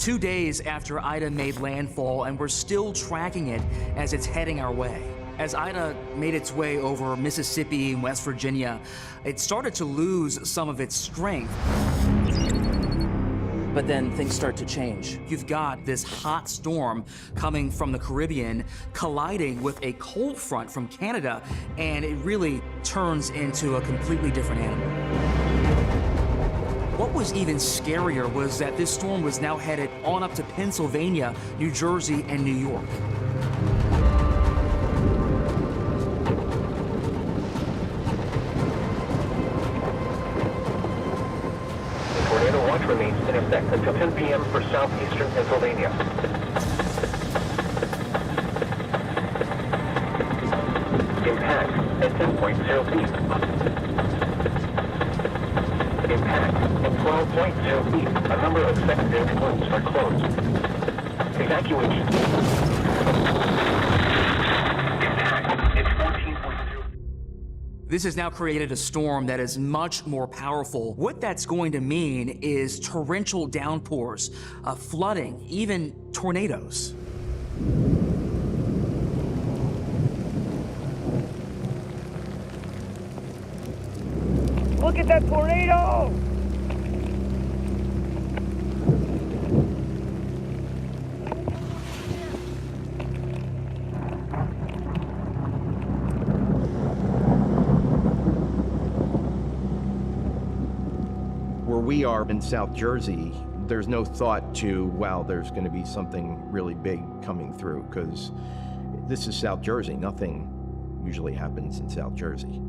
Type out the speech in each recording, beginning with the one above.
2 days after Ida made landfall, and we're still tracking it as it's heading our way. As Ida made its way over Mississippi and West Virginia, it started to lose some of its strength. But then things start to change. You've got this hot storm coming from the Caribbean colliding with a cold front from Canada, and it really turns into a completely different animal. What was even scarier was that this storm was now headed on up to Pennsylvania, New Jersey, and New York. Tornado watch remains in effect until 10 p.m. for southeastern Pennsylvania. Impact at 10.0 feet. Impact at 12.0 feet. A number of secondary roads are closed. Evacuation. Impact at 14.0. This has now created a storm that is much more powerful. What that's going to mean is torrential downpours, flooding, even tornadoes. Look at that tornado! Where we are in South Jersey, there's no thought to, wow, there's going to be something really big coming through, because this is South Jersey. Nothing usually happens in South Jersey.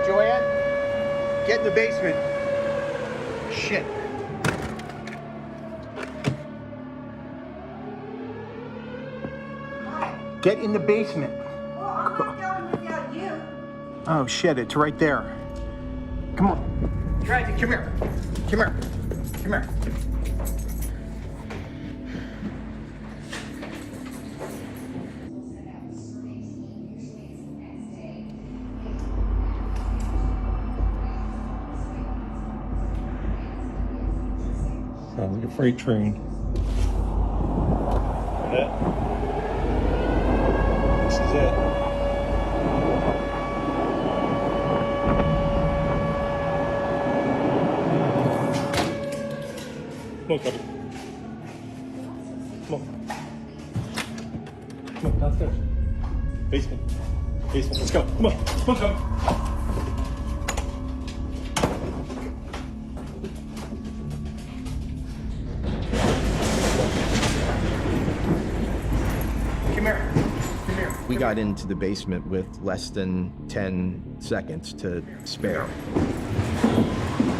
Joanne, get in the basement. Shit. Get in the basement. Well, I'm not going without you. Oh shit, it's right there. Come on. Come here. Come here. Come here. Sounds like a freight train. This is it. Come on, Cubby. Come on. Come on, downstairs. Basement. Basement. Let's go. Come on. Come on, Cubby. We got into the basement with less than 10 seconds to spare.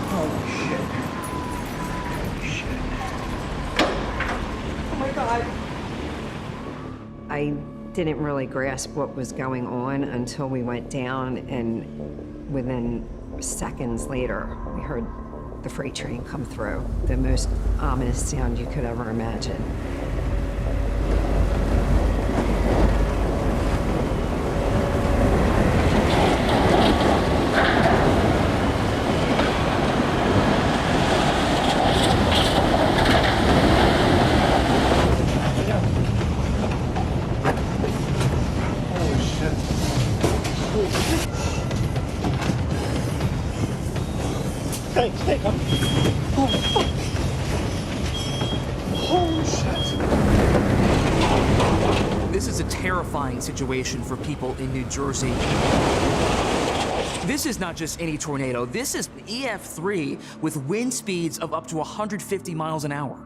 Holy shit. Shit. Oh my God. I didn't really grasp what was going on until we went down, and within seconds later, we heard the freight train come through. The most ominous sound you could ever imagine. Stay, come. Oh, fuck. Holy shit. This is a terrifying situation for people in New Jersey. This is not just any tornado. This is EF3 with wind speeds of up to 150 miles an hour.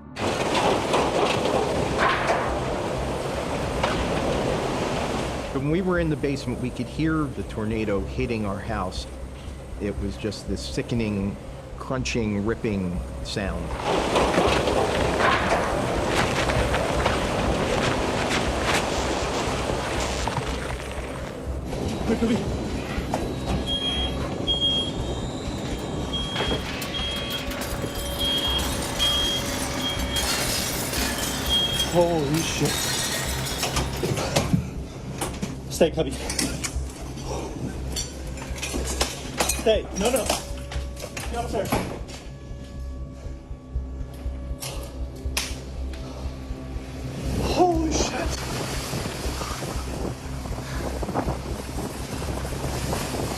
When we were in the basement, we could hear the tornado hitting our house. It was just this sickening, crunching, ripping sound. Holy shit. Stay, Cubby. Stay. No. Get upstairs. Holy shit.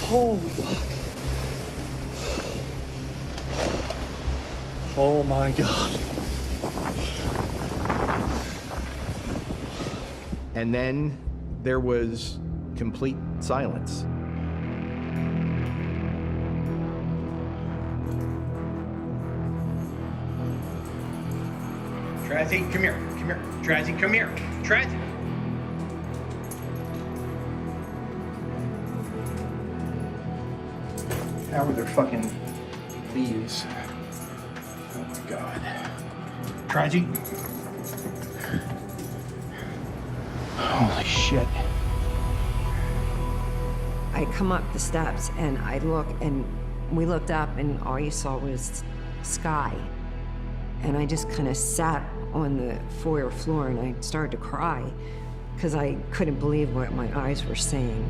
Holy fuck. Oh my God. And then there was complete silence. Tracy, come here. Come here. Tracy, come here. Tracy. How are there fucking leaves? Oh my God. Tracy. Holy shit. I come up the steps and I look, and we looked up and all you saw was sky. And I just kind of sat on the foyer floor and I started to cry because I couldn't believe what my eyes were seeing.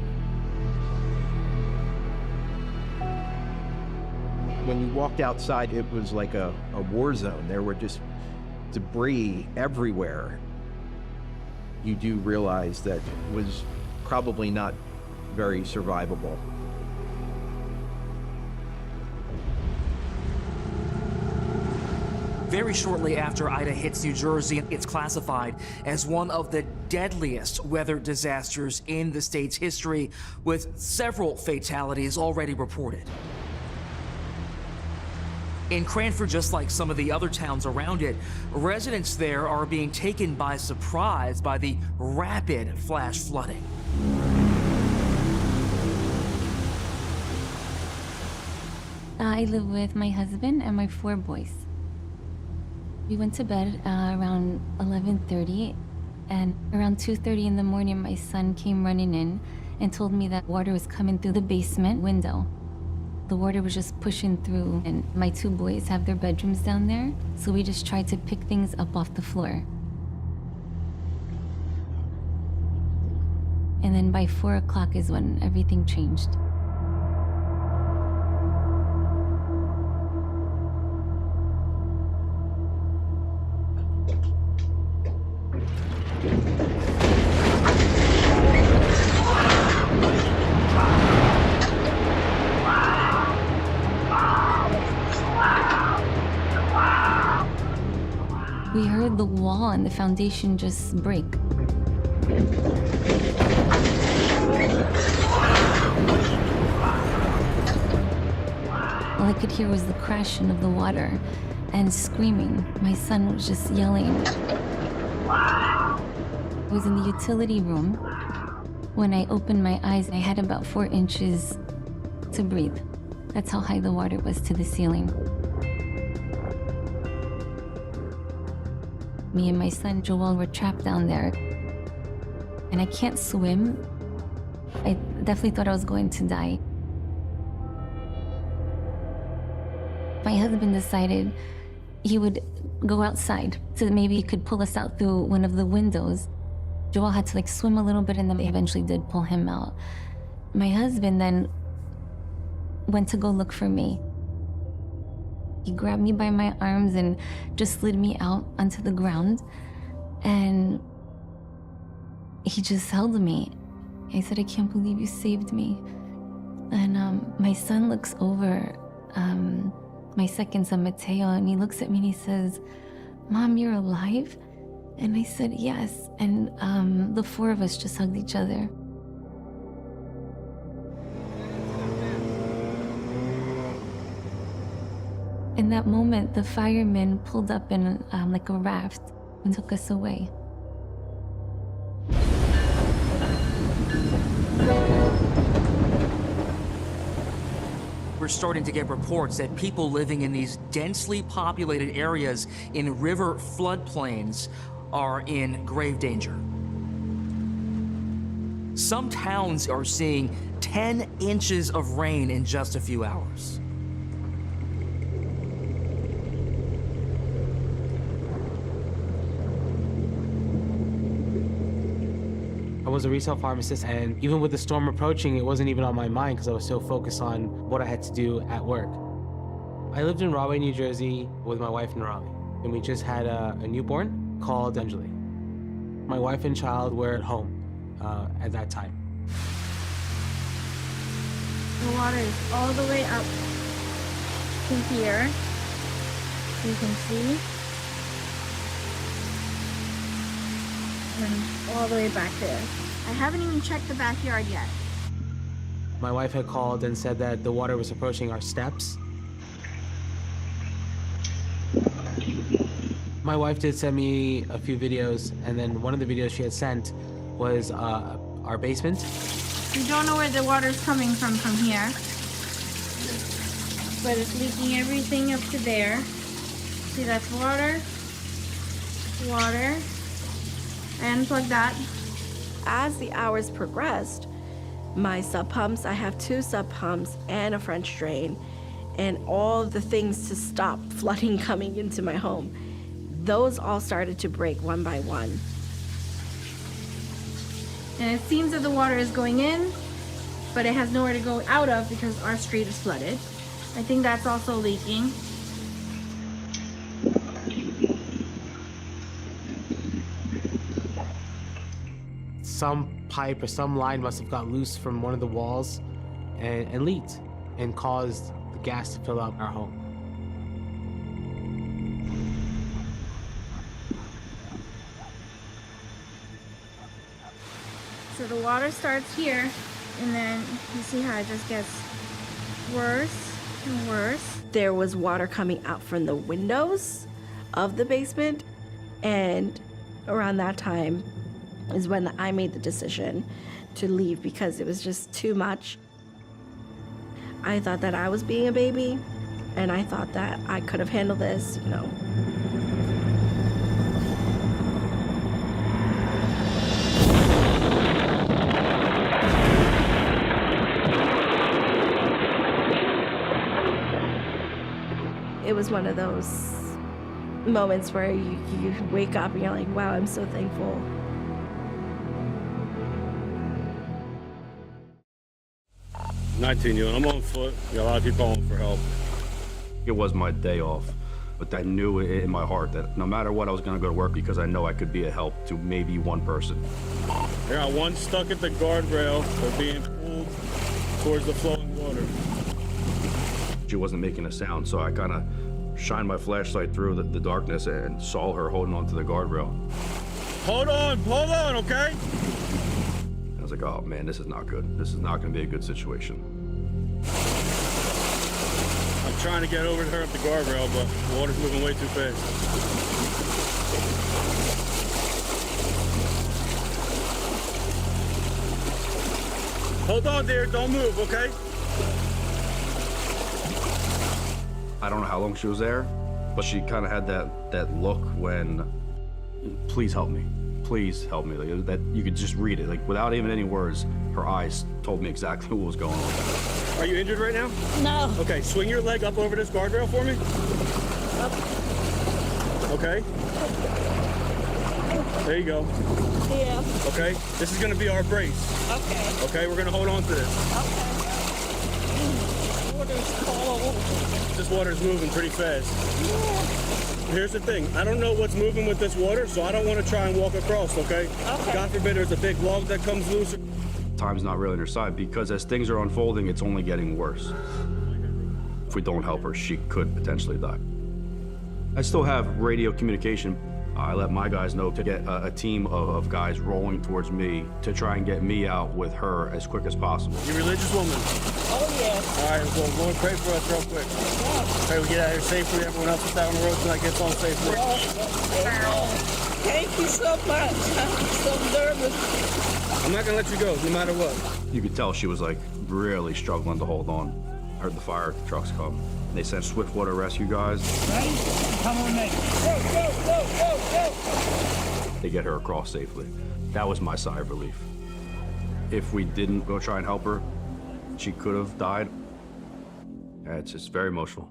When you walked outside, it was like a war zone. There were just debris everywhere. You do realize that it was probably not very survivable. Very shortly after Ida hits New Jersey, it's classified as one of the deadliest weather disasters in the state's history, with several fatalities already reported. In Cranford, just like some of the other towns around it, residents there are being taken by surprise by the rapid flash flooding. I live with my husband and my 4 boys. We went to bed around 11:30, and around 2:30 in the morning, my son came running in and told me that water was coming through the basement window. The water was just pushing through, and my 2 boys have their bedrooms down there, so we just tried to pick things up off the floor. And then by 4 o'clock is when everything changed. We heard the wall and the foundation just break. All I could hear was the crashing of the water and screaming. My son was just yelling. I was in the utility room. When I opened my eyes, I had about 4 inches to breathe. That's how high the water was to the ceiling. Me and my son, Joel, were trapped down there. And I can't swim. I definitely thought I was going to die. My husband decided he would go outside so that maybe he could pull us out through one of the windows. Joel had to swim a little bit, and then they eventually did pull him out. My husband then went to go look for me. He grabbed me by my arms and just slid me out onto the ground. And he just held me. I said, "I can't believe you saved me." And my son looks over, my second son, Mateo, and he looks at me and he says, "Mom, you're alive?" And I said, "Yes." And the 4 of us just hugged each other. In that moment, the firemen pulled up in like a raft and took us away. We're starting to get reports that people living in these densely populated areas in river floodplains are in grave danger. Some towns are seeing 10 inches of rain in just a few hours. was a retail pharmacist, and even with the storm approaching, it wasn't even on my mind because I was so focused on what I had to do at work. I lived in Rahway, New Jersey with my wife, Raleigh, and we just had a newborn called Anjali. My wife and child were at home at that time. The water is all the way up to here. You can see. And all the way back there. I haven't even checked the backyard yet. My wife had called and said that the water was approaching our steps. My wife did send me a few videos, and then one of the videos she had sent was our basement. We don't know where the water is coming from here. But it's leaking everything up to there. See, that's water, water. I unplugged that. As the hours progressed, my sub pumps, I have 2 sub pumps and a French drain, and all the things to stop flooding coming into my home, those all started to break one by one. And it seems that the water is going in, but it has nowhere to go out of because our street is flooded. I think that's also leaking. Some pipe or some line must have got loose from one of the walls and leaked and caused the gas to fill up our home. So the water starts here, and then you see how it just gets worse and worse. There was water coming out from the windows of the basement, and around that time is when I made the decision to leave because it was just too much. I thought that I was being a baby, and I thought that I could have handled this, you know. It was one of those moments where you wake up and you're like, wow, I'm so thankful. I'm on foot. Got a lot of people calling for help. It was my day off, but I knew in my heart that no matter what, I was going to go to work because I know I could be a help to maybe one person. I got one stuck at the guardrail or being pulled towards the flowing water. She wasn't making a sound, so I kind of shined my flashlight through the darkness and saw her holding onto the guardrail. Hold on, okay? I was like, oh man, this is not good. This is not going to be a good situation. I'm trying to get over to her up the guardrail, but the water's moving way too fast. Hold on, dear, don't move, okay? I don't know how long she was there, but she kind of had that look when, please help me. Please help me. Like, that you could just read it, like without even any words. Her eyes told me exactly what was going on. Are you injured right now? No. Okay, swing your leg up over this guardrail for me. Okay. There you go. Yeah. Okay, this is gonna be our brace. Okay. Okay, we're gonna hold on to this. Okay. Water's cold. This water's moving pretty fast. Yeah. Here's the thing, I don't know what's moving with this water, so I don't want to try and walk across, okay? Okay. God forbid there's a big log that comes loose. Time's not really on her side because as things are unfolding, it's only getting worse. If we don't help her, she could potentially die. I still have radio communication. I let my guys know to get a team of guys rolling towards me to try and get me out with her as quick as possible. You religious woman? Oh, yes. All right, well, Lord, pray for us real quick. Yeah. Pray we get out here safely, everyone else is out on the road tonight gets home safely. Thank you so much. I'm so nervous. I'm not gonna let you go, no matter what. You could tell she was like really struggling to hold on. I heard the fire trucks come. They sent swift water rescue guys. Right? Come on, mate. Go. They get her across safely. That was my sigh of relief. If we didn't go try and help her, she could have died. Yeah, it's just very emotional.